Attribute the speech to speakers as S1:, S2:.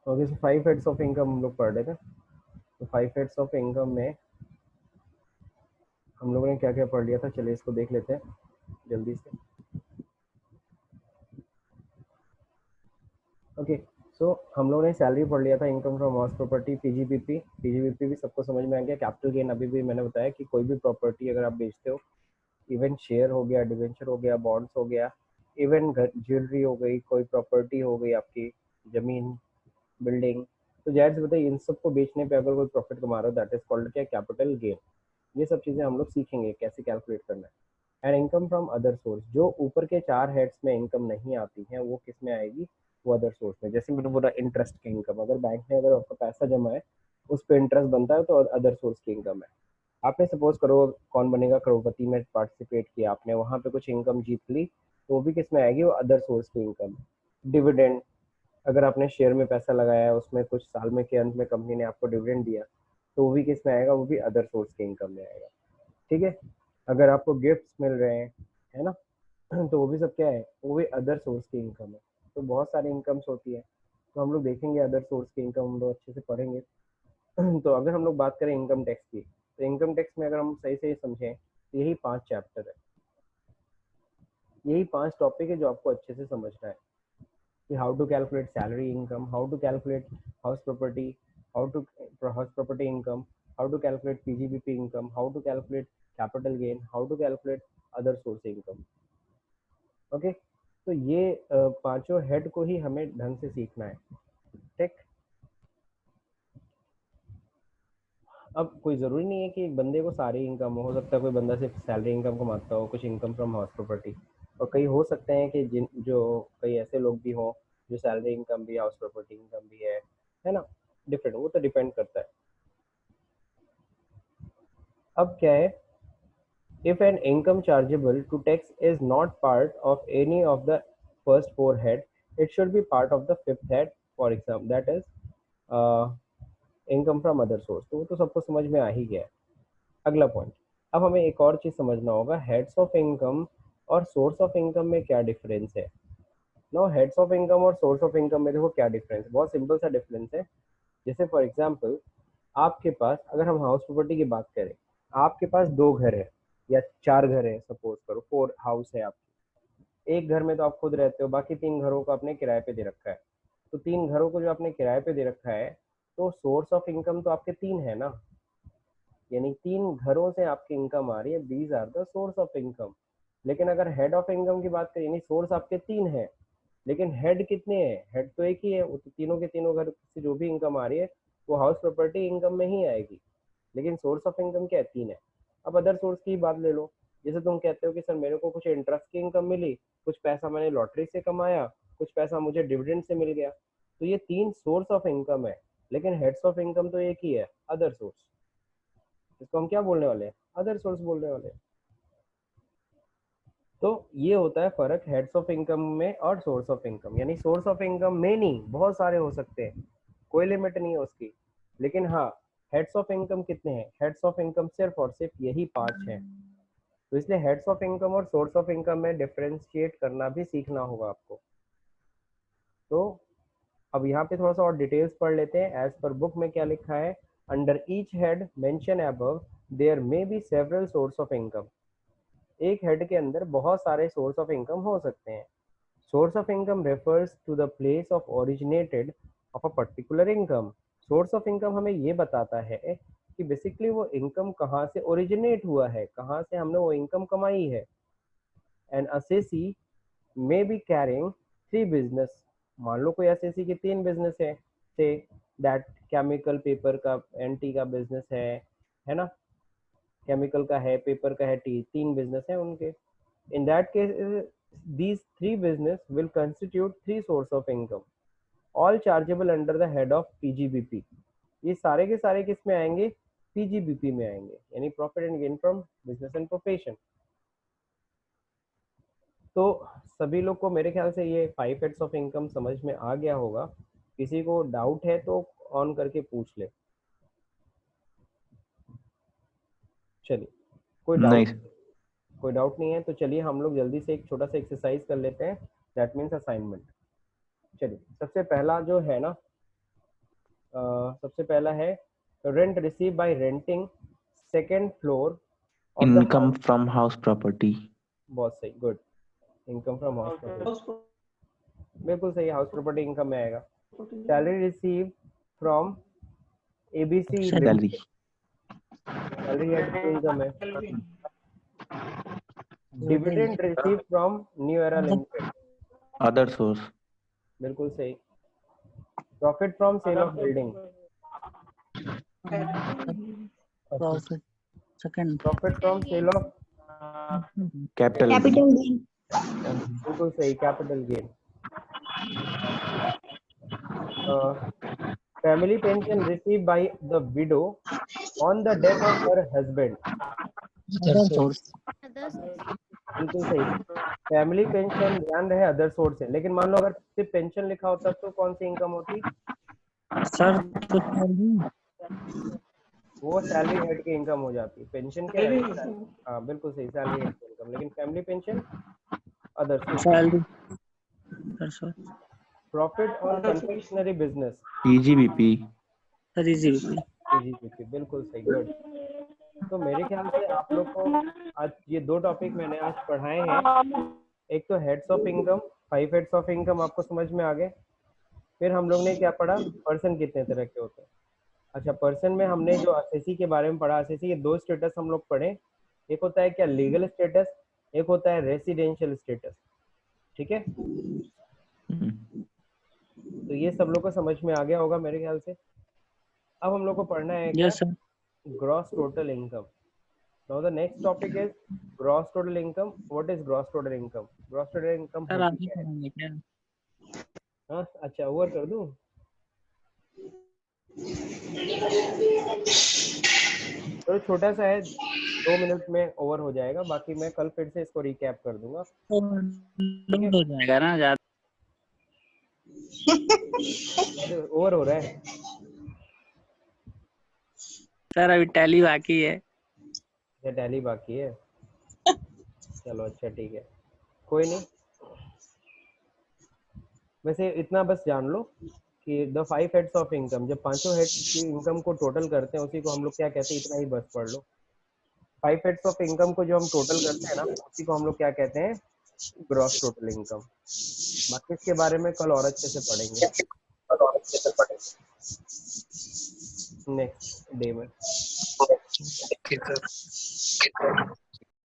S1: Okay, so 5 heads of income हम लोग पढ़ रहे थे। तो 5 हेड्स ऑफ इनकम में हम लोगों ने क्या क्या पढ़ लिया था, चलिए इसको देख लेते हैं जल्दी से। ओके, सो हम लोगों ने सैलरी पढ़ लिया था, income from house property, PGBP. PGBP भी सबको समझ में आ गया। कैपिटल गेन अभी भी मैंने बताया कि कोई भी प्रॉपर्टी अगर आप बेचते हो, इवन शेयर हो गया, डिवेंचर हो गया, बॉन्ड्स हो गया, इवन ज्वेलरी हो गई, कोई प्रॉपर्टी हो गई आपकी, जमीन, बिल्डिंग, तो जाहिर सी बताइए इन सबको बेचने पे अगर कोई प्रॉफिट कमा रहा हो, दैट इज कॉल्ड क्या, कैपिटल गेन। ये सब चीजें हम लोग सीखेंगे कैसे कैलकुलेट करना है। And income from other source, जो ऊपर के 4 हेड्स में इनकम नहीं आती है वो किस में आएगी, वो अदर सोर्स में। जैसे मैंने बोला इंटरेस्ट की इनकम, अगर बैंक में अगर आपका पैसा जमा है उस पर इंटरेस्ट बनता है तो अदर सोर्स की इनकम है। आपने सपोज करो कौन बनेगा करोड़पति में पार्टिसिपेट किया आपने, वहां पे कुछ इनकम जीत ली, तो वो भी किस में आएगी, वो अदर सोर्स की इनकम। डिविडेंड, अगर आपने शेयर में पैसा लगाया है, उसमें कुछ साल में के अंत में कंपनी ने आपको डिविडेंड दिया, तो वो भी किस में आएगा, वो भी अदर सोर्स के इनकम में आएगा। ठीक है, अगर आपको गिफ्ट्स मिल रहे हैं, है ना, तो वो भी सब क्या है, वो भी अदर सोर्स की इनकम है। तो बहुत सारी इनकम्स होती है, तो हम लोग देखेंगे अदर सोर्स की इनकम हम लोग अच्छे से पढ़ेंगे। तो अगर हम लोग बात करें इनकम टैक्स की, तो इनकम टैक्स में अगर हम सही से समझें तो यही 5 चैप्टर है, यही 5 टॉपिक है जो आपको अच्छे से समझना है कि how to calculate salary income, how to calculate house property, how to house property income, how to calculate PGBP income, how to calculate capital gain, how to calculate other source income. Okay, तो ये पांचों head को ही हमें ढंग से सीखना है। ठीक, अब कोई ज़रूरी नहीं है कि एक बंदे को सारी इनकम हो सकता है कोई बंदा सिर्फ सैलरी इनकम कमाता हो, कुछ इनकम फ्रॉम हाउस प्रॉपर्टी, और कई हो सकते हैं कि जिन जो कई ऐसे लोग भी हों जो सैलरी इनकम भी, हाउस प्रॉपर्टी इनकम भी है ना, डिफरेंट, वो तो डिपेंड करता है। अब क्या है, if an income chargeable to tax is not part of any of the first 4 head, it should be part of the 5th head, for example that is uh, income from other source। तो वो तो सबको समझ में आ ही गया है। अगला point, अब हमें एक और चीज समझना होगा, हेड्स ऑफ इनकम और सोर्स ऑफ इनकम में क्या डिफरेंस है। नो, हेड्स ऑफ इनकम और सोर्स ऑफ इनकम में देखो क्या डिफरेंस, बहुत सिंपल सा डिफरेंस है। जैसे फॉर एग्जांपल आपके पास, अगर हम हाउस प्रॉपर्टी की बात करें, आपके पास 2 घर है या 4 घर है, सपोज करो 4 हाउस है आपके। एक घर में तो आप खुद रहते हो, बाकी 3 घरों को आपने किराए पे दे रखा है। तो 3 घरों को जो आपने किराए पे दे रखा है, तो सोर्स ऑफ इनकम तो आपके 3 है ना, यानी 3 घरों से आपकी इनकम आ रही है, these are the source of income. लेकिन अगर हेड ऑफ इनकम की बात करें, यानी सोर्स आपके 3 है लेकिन हेड कितने हैं, हेड तो एक ही है, वो तो तीनों के तीनों घर से जो भी इनकम आ रही है वो हाउस प्रॉपर्टी इनकम में ही आएगी, लेकिन सोर्स ऑफ इनकम क्या है, 3 है। अब अदर सोर्स की बात ले लो, जैसे तुम कहते हो कि सर मेरे को कुछ इंटरेस्ट की इनकम मिली, कुछ पैसा मैंने लॉटरी से कमाया, कुछ पैसा मुझे डिविडेंड से मिल गया, तो ये 3 सोर्स ऑफ इनकम है, लेकिन हेड्स ऑफ इनकम तो एक ही है, अदर सोर्स। इसको हम क्या बोलने वाले हैं, अदर सोर्स बोलने वाले हैं। तो ये होता है फर्क हेड्स ऑफ इनकम में और सोर्स ऑफ इनकम, यानी सोर्स ऑफ इनकम में नहीं बहुत सारे हो सकते हैं, कोई लिमिट नहीं है उसकी, लेकिन हाँ हेड्स ऑफ इनकम कितने हैं, हेड्स ऑफ इनकम सिर्फ और सिर्फ यही 5 हैं। तो इसलिए हेड्स ऑफ इनकम और सोर्स ऑफ इनकम में डिफरेंशिएट करना भी सीखना होगा आपको। तो अब यहाँ पे थोड़ा सा और डिटेल्स पढ़ लेते हैं, एज पर बुक में क्या लिखा है। Under each head mention above there may be several source of income, एक हेड के अंदर बहुत सारे सोर्स ऑफ इनकम हो सकते हैं। Source of income refers to the place of originated of a particular income, source of income हमें ये बताता है कि बेसिकली वो इनकम कहाँ से ओरिजिनेट हुआ है, कहाँ से हमने वो इनकम कमाई है। And assessee may be carrying 3 business, मान लो कोई असेसी के 3 बिजनेस है, से दैट केमिकल पेपर का एनटी का बिजनेस है ना, केमिकल का है, पेपर का है, टी, 3 बिजनेस है उनके। In that case these 3 business will constitute 3 source of income, all chargeable under the head of PGBP। ये सारे के सारे किस में आएंगे, पीजीबीपी में आएंगे, यानी profit and gain from business and profession. तो सभी लोग को मेरे ख्याल से ये 5 हेड्स ऑफ इनकम समझ में आ गया होगा। किसी को डाउट है तो ऑन करके पूछ ले। चलिए, कोई
S2: नहीं
S1: डाउट,
S2: सर।
S1: कोई डाउट नहीं है तो चलिए हम लोग जल्दी से एक छोटा सा एक्सरसाइज कर लेते हैं, दैट मीन्स असाइनमेंट। चलिए, सबसे पहला जो है ना, सबसे पहला है rent receive by renting second floor of the
S2: Income
S1: house.
S2: from house property.
S1: बहुत सही, good. Income from house property, बिल्कुल सही, हाउस प्रॉपर्टी इनकम में आएगा। Salary receive from ABC
S2: Salary.
S1: Limited, salary head की इनकम है। Dividend receive from new era limited,
S2: Other source.
S1: बिल्कुल सही। Profit from sale of building,
S3: Second.
S1: Profit from sale of,
S2: Capital.
S4: Capital gain.
S1: बिल्कुल सही, capital gain. Family pension receive by the widow on the death of her husband,
S3: Other source.
S1: बिल्कुल सही। Family pension ध्यान रहे other source है, लेकिन मान लो अगर सिर्फ पेंशन लिखा होता तो कौन सी इनकम होती?
S3: Sir, तो salary.
S1: वो सैलरी हेड की इनकम हो जाती। पेंशन क्या है? हाँ बिल्कुल सही, सैलरी हेड की इनकम। लेकिन family pension other source.
S3: Salary. Other source.
S1: Profit on confectionery business,
S2: EGBP.
S3: Sir, easy.
S1: EGBP, बिल्कुल सही, गुड। तो मेरे ख्याल से आप लोग को आज ये दो टॉपिक मैंने आज पढ़ाए हैं। एक तो heads of income, 5 heads of income आपको समझ में आ गए। फिर हम लोग ने क्या पढ़ा, पर्सन कितने तरह के होते हैं। अच्छा, पर्सन में हमने जो असेसी के बारे में पढ़ा, असेसी के दो स्टेटस हम लोग पढ़े। एक होता है क्या, लीगल स्टेटस, एक होता है रेसिडेंशियल स्टेटस, ठीक है। तो ये सब लोग को समझ में आ गया होगा मेरे ख्याल से। अब हम लोग को पढ़ना है क्या,
S3: Yes, sir.
S1: Gross total income. Now the next topic is gross total income. What is gross total income? Gross total income
S3: Sir,
S1: होती
S3: आगे
S1: क्या है?
S3: पढ़ेंगे क्या?
S1: हाँ अच्छा, ओवर कर दूं? तो छोटा सा है, 2 मिनट में ओवर हो जाएगा। बाकी मैं कल फिर से इसको रिकैप कर दूंगा।
S3: लोड हो जाएगा ना ज्यादा।
S1: अरे ओवर हो रहा है
S3: सर अभी टैली बाकी है।
S1: या टैली बाकी है? चलो अच्छा ठीक है, कोई नहीं। वैसे इतना बस जान लो कि द 5 हेड्स ऑफ इनकम, जब पांचों हेड्स की इनकम को टोटल करते हैं उसी को हम लोग क्या कहते हैं, इतना ही बस पढ़ लो। 5 हेड्स ऑफ इनकम को जो हम टोटल करते हैं ना, उसी को हम लोग क्या कहते हैं, ग्रॉस टोटल इनकम। बाकी इसके बारे में कल और अच्छे से पढ़ेंगे नेक्स्ट डे में।